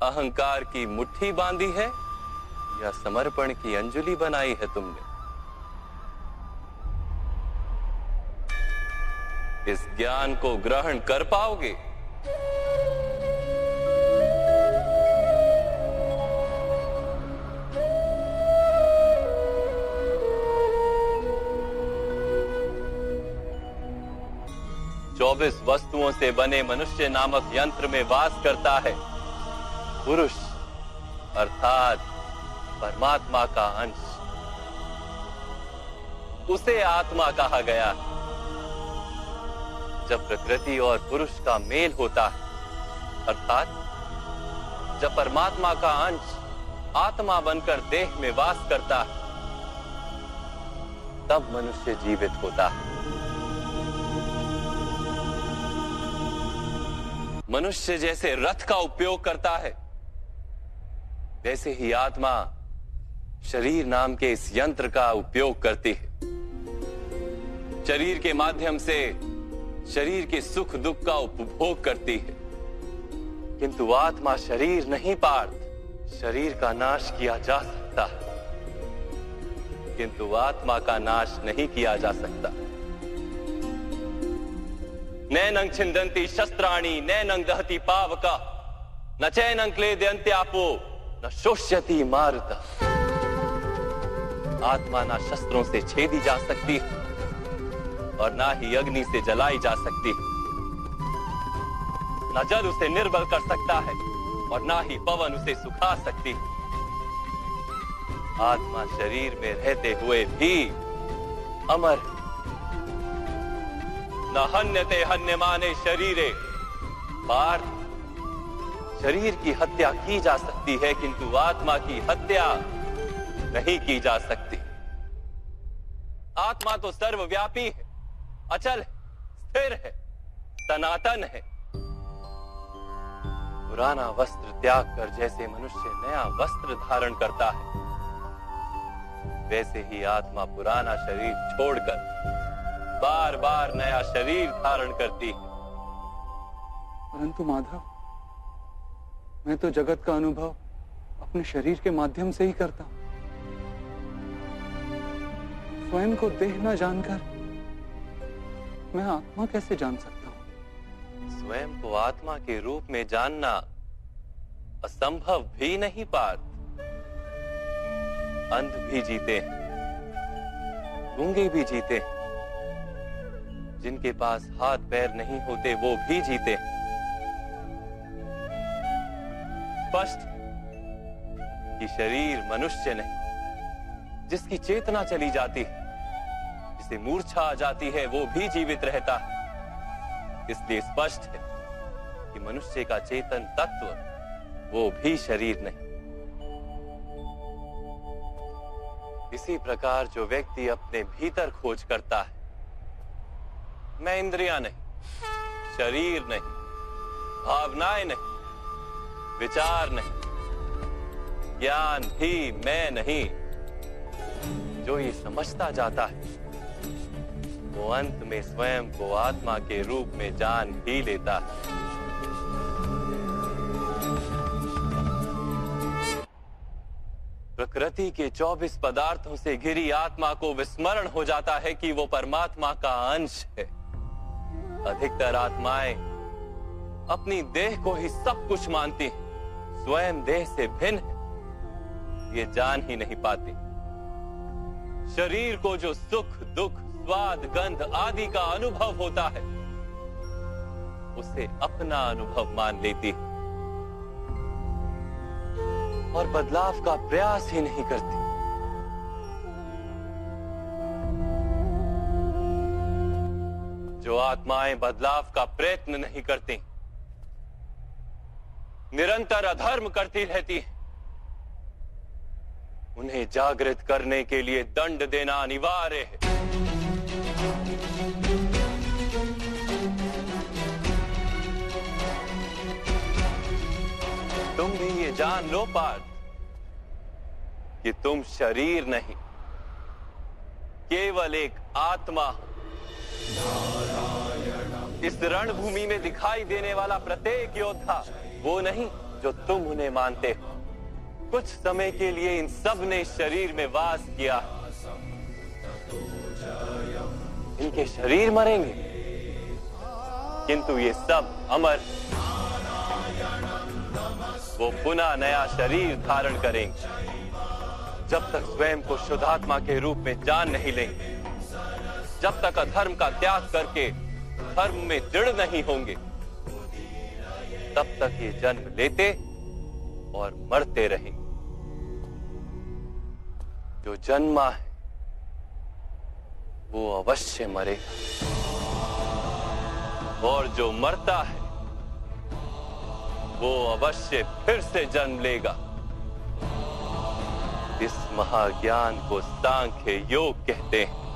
अहंकार की मुट्ठी बांधी है या समर्पण की अंजलि बनाई है तुमने? इस ज्ञान को ग्रहण कर पाओगे? चौबीस वस्तुओं से बने मनुष्य नामक यंत्र में वास करता है पुरुष, अर्थात परमात्मा का अंश। उसे आत्मा कहा गया। जब प्रकृति और पुरुष का मेल होता है, अर्थात जब परमात्मा का अंश आत्मा बनकर देह में वास करता है, तब मनुष्य जीवित होता है। मनुष्य जैसे रथ का उपयोग करता है, वैसे ही आत्मा शरीर नाम के इस यंत्र का उपयोग करती है। शरीर के माध्यम से शरीर के सुख दुख का उपभोग करती है, किंतु आत्मा शरीर नहीं पार्थ। शरीर का नाश किया जा सकता है, किंतु आत्मा का नाश नहीं किया जा सकता। नैनं छिन्दन्ति शस्त्राणि नैनं दहति पावका न चैनं क्लेदयन्त्यापो न शोष्यति मारुता। आत्मा ना शस्त्रों से छेदी जा सकती है और ना ही अग्नि से जलाई जा सकती है। ना जल उसे निर्बल कर सकता है और ना ही पवन उसे सुखा सकती है। आत्मा शरीर में रहते हुए भी अमर है। न हन्यते हन्यमाने शरीरे। पार्थ, शरीर की हत्या की जा सकती है, किंतु आत्मा की हत्या नहीं की जा सकती। आत्मा तो सर्वव्यापी है, अचल है, स्थिर है, सनातन है। पुराना वस्त्र त्याग कर जैसे मनुष्य नया वस्त्र धारण करता है, वैसे ही आत्मा पुराना शरीर छोड़कर बार बार नया शरीर धारण करती है। परंतु माधव, मैं तो जगत का अनुभव अपने शरीर के माध्यम से ही करता हूं। स्वयं को देह न जानकर मैं आत्मा कैसे जान सकता हूं? स्वयं को आत्मा के रूप में जानना असंभव भी नहीं पार्थ। अंध भी जीते हैं, गूंगे भी जीते हैं, जिनके पास हाथ पैर नहीं होते वो भी जीते हैं। स्पष्ट कि शरीर मनुष्य नहीं, जिसकी चेतना चली जाती है, जिसे मूर्छा आ जाती है, वो भी जीवित रहता है। इसलिए स्पष्ट है कि मनुष्य का चेतन तत्व वो भी शरीर नहीं। इसी प्रकार जो व्यक्ति अपने भीतर खोज करता है, मैं इंद्रियां नहीं, शरीर नहीं, भावनाएं नहीं, विचार नहीं, ज्ञान भी मैं नहीं, जो ये समझता जाता है, वो अंत में स्वयं को आत्मा के रूप में जान ही लेता है। प्रकृति के 24 पदार्थों से घिरी आत्मा को विस्मरण हो जाता है कि वो परमात्मा का अंश है। अधिकतर आत्माएं अपनी देह को ही सब कुछ मानती हैं, स्वयं देह से भिन्न है, ये जान ही नहीं पाती। शरीर को जो सुख दुख स्वाद गंध आदि का अनुभव होता है, उसे अपना अनुभव मान लेती है और बदलाव का प्रयास ही नहीं करती। जो आत्माएं बदलाव का प्रयत्न नहीं करती, निरंतर अधर्म करती रहती हैं, उन्हें जागृत करने के लिए दंड देना अनिवार्य है। तुम भी ये जान लो पार्थ कि तुम शरीर नहीं, केवल एक आत्मा हो। इस रणभूमि में दिखाई देने वाला प्रत्येक योद्धा वो नहीं जो तुम उन्हें मानते हो, कुछ समय के लिए इन सब ने शरीर में वास किया। इनके शरीर मरेंगे, किंतु ये सब अमर, वो पुनः नया शरीर धारण करेंगे। जब तक स्वयं को शुद्धात्मा के रूप में जान नहीं लेंगे, जब तक अधर्म का त्याग करके धर्म में दृढ़ नहीं होंगे, तब तक ये जन्म लेते और मरते रहेंगे। जो जन्मा है वो अवश्य मरेगा, और जो मरता है वो अवश्य फिर से जन्म लेगा। इस महाज्ञान को सांख्य योग कहते हैं।